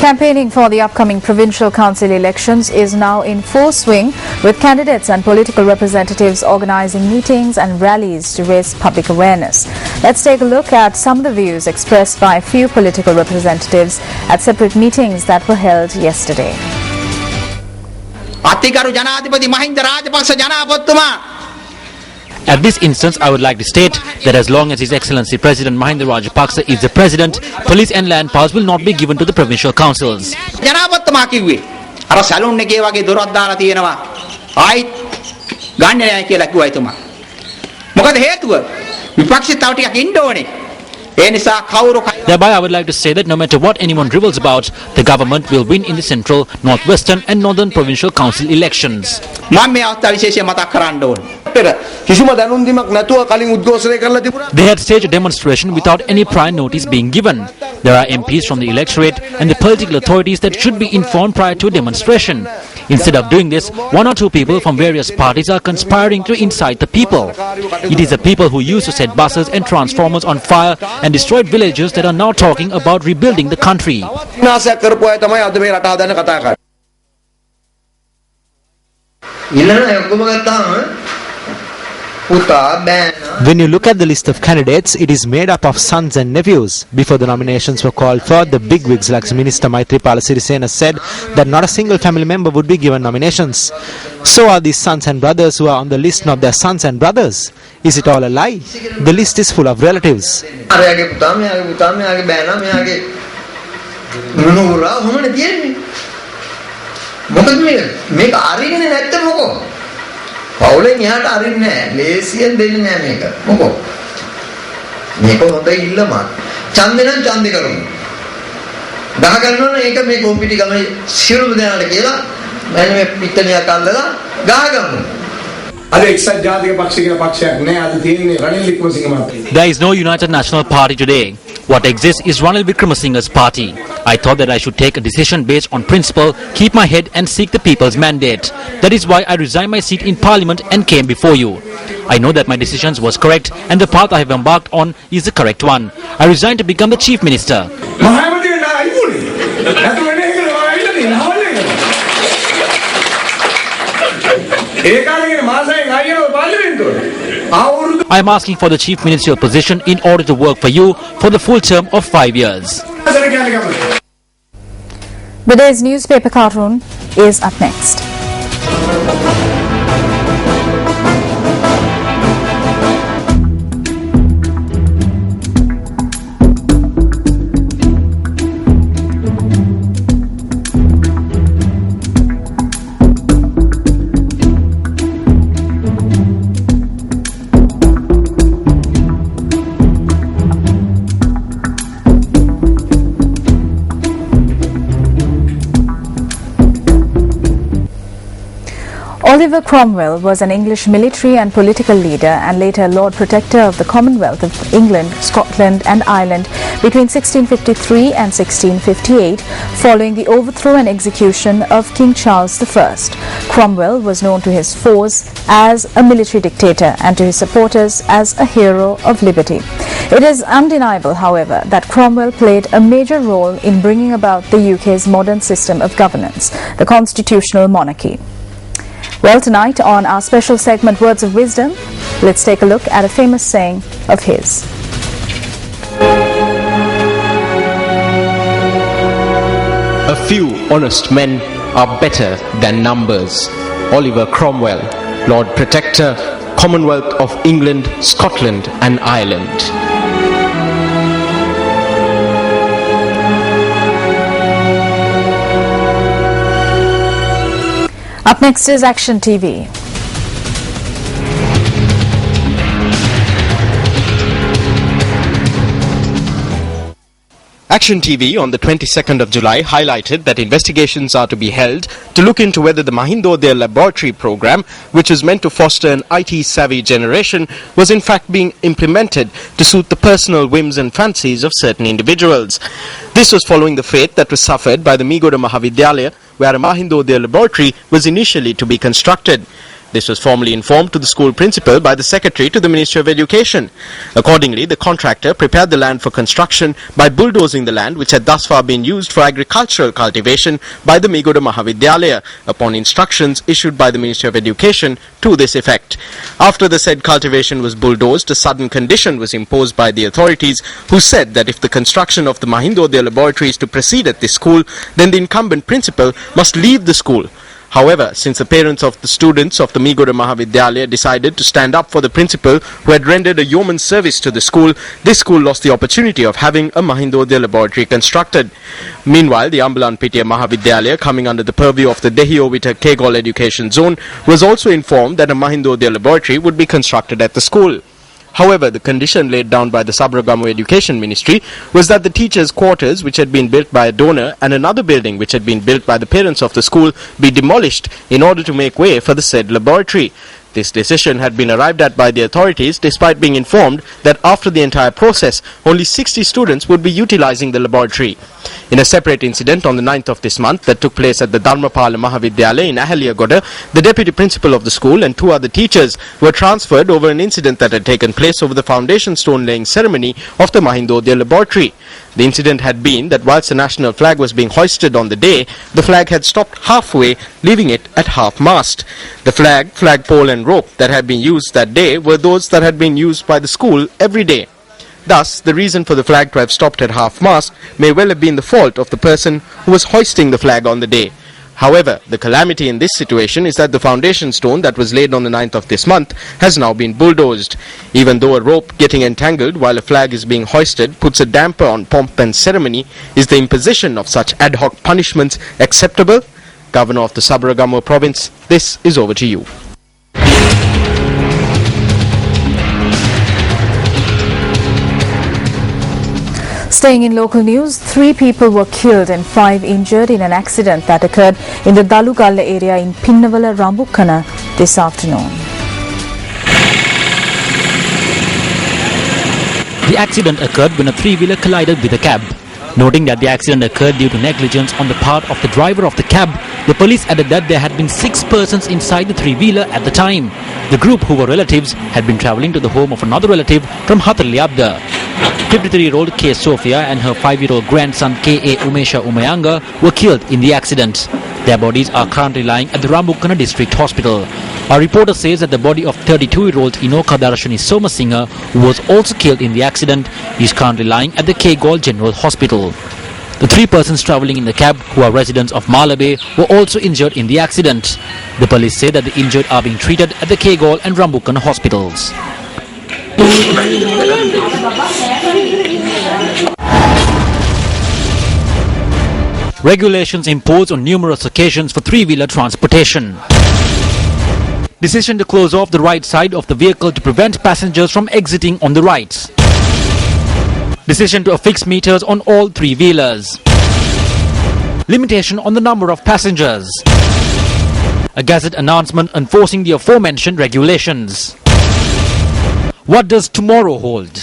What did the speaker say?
Campaigning for the upcoming provincial council elections is now in full swing, with candidates and political representatives organizing meetings and rallies to raise public awareness. Let's take a look at some of the views expressed by a few political representatives at separate meetings that were held yesterday. At this instance, I would like to state that as long as His Excellency President Mahinda Rajapaksa is the President, police and land powers will not be given to the provincial councils. Thereby, I would like to say that no matter what anyone dribbles about, the government will win in the central, northwestern and northern provincial council elections. They had staged a demonstration without any prior notice being given. There are MPs from the electorate and the political authorities that should be informed prior to a demonstration. Instead of doing this, one or two people from various parties are conspiring to incite the people. It is the people who used to set buses and transformers on fire and destroyed villages that are now talking about rebuilding the country. When you look at the list of candidates, it is made up of sons and nephews. Before the nominations were called for, the bigwigs like Minister Maithripala Sirisena said that not a single family member would be given nominations. So are these sons and brothers who are on the list not their sons and brothers? Is it all a lie? The list is full of relatives. පවුලෙන් එහාට අරින්නේ නැහැ. ලේසියෙන් දෙන්නේ නැහැ මේක. මොකෝ? මේක හොඳයි ඉල්ලමක්. ඡන්දේ නම් ඡන්දේ කරමු. ගහ ගන්නවනේ ඒක මේ කොම්පිටි ගම සියලුම දෙනාට කියලා මම මේ පිටණියක් අල්ලලා ගහ ගමු. There is no United National Party today. What exists is Ranil Wickremesinghe's party. I thought that I should take a decision based on principle, keep my head and seek the people's mandate. That is why I resigned my seat in Parliament and came before you. I know that my decision was correct and the path I have embarked on is the correct one. I resigned to become the Chief Minister. I am asking for the Chief Ministerial position in order to work for you for the full term of 5 years. The day's newspaper cartoon is up next. Oliver Cromwell was an English military and political leader and later Lord Protector of the Commonwealth of England, Scotland and Ireland between 1653 and 1658 following the overthrow and execution of King Charles I. Cromwell was known to his foes as a military dictator and to his supporters as a hero of liberty. It is undeniable, however, that Cromwell played a major role in bringing about the UK's modern system of governance, the constitutional monarchy. Well, tonight on our special segment Words of Wisdom, let's take a look at a famous saying of his. A few honest men are better than numbers. Oliver Cromwell, Lord Protector, Commonwealth of England, Scotland and Ireland. Up next is Action TV. Action TV on the 22nd of July highlighted that investigations are to be held to look into whether the Mahindodaya laboratory program, which is meant to foster an IT-savvy generation, was in fact being implemented to suit the personal whims and fancies of certain individuals. This was following the fate that was suffered by the Megoda Mahavidyalaya, where a Mahindodaya laboratory was initially to be constructed. This was formally informed to the school principal by the secretary to the Ministry of Education. Accordingly, the contractor prepared the land for construction by bulldozing the land which had thus far been used for agricultural cultivation by the Megoda Mahavidyalaya upon instructions issued by the Ministry of Education to this effect. After the said cultivation was bulldozed, a sudden condition was imposed by the authorities, who said that if the construction of the Mahindodaya laboratory is to proceed at this school, then the incumbent principal must leave the school. However, since the parents of the students of the Megoda Mahavidyalaya decided to stand up for the principal who had rendered a yeoman's service to the school, this school lost the opportunity of having a Mahindodaya laboratory constructed. Meanwhile, the Ambalanpitiya Mahavidyalaya, coming under the purview of the Dehiovita Kegol Education Zone, was also informed that a Mahindodaya laboratory would be constructed at the school. However, the condition laid down by the Sabaragamu Education Ministry was that the teachers' quarters, which had been built by a donor, and another building which had been built by the parents of the school, be demolished in order to make way for the said laboratory. This decision had been arrived at by the authorities despite being informed that after the entire process, only 60 students would be utilizing the laboratory. In a separate incident on the 9th of this month that took place at the Dharmapala Mahavidyalaya in Ahaliagoda, the deputy principal of the school and 2 other teachers were transferred over an incident that had taken place over the foundation stone laying ceremony of the Mahindodaya laboratory. The incident had been that whilst the national flag was being hoisted on the day, the flag had stopped halfway, leaving it at half-mast. The flag, flagpole and rope that had been used that day were those that had been used by the school every day. Thus, the reason for the flag to have stopped at half-mast may well have been the fault of the person who was hoisting the flag on the day. However, the calamity in this situation is that the foundation stone that was laid on the 9th of this month has now been bulldozed. Even though a rope getting entangled while a flag is being hoisted puts a damper on pomp and ceremony, is the imposition of such ad hoc punishments acceptable? Governor of the Sabaragamu province, this is over to you. Staying in local news, 3 people were killed and 5 injured in an accident that occurred in the Dalugalla area in Pinnavala, Rambukkana this afternoon. The accident occurred when a 3-wheeler collided with a cab. Noting that the accident occurred due to negligence on the part of the driver of the cab, the police added that there had been 6 persons inside the 3-wheeler at the time. The group, who were relatives, had been travelling to the home of another relative from Hathaliyabda. 53-year-old K. Sophia and her 5-year-old grandson K.A. Umesha Umayanga were killed in the accident. Their bodies are currently lying at the Rambukkana District Hospital. Our reporter says that the body of 32-year-old Inoka Darashani Somasinghe, who was also killed in the accident, is currently lying at the Kegol General Hospital. The 3 persons travelling in the cab, who are residents of Malabe, were also injured in the accident. The police say that the injured are being treated at the Kegol and Rambukkana hospitals. Regulations imposed on numerous occasions for 3-wheeler transportation. Decision to close off the right side of the vehicle to prevent passengers from exiting on the right. Decision to affix meters on all 3-wheelers. Limitation on the number of passengers. A Gazette announcement enforcing the aforementioned regulations. What does tomorrow hold?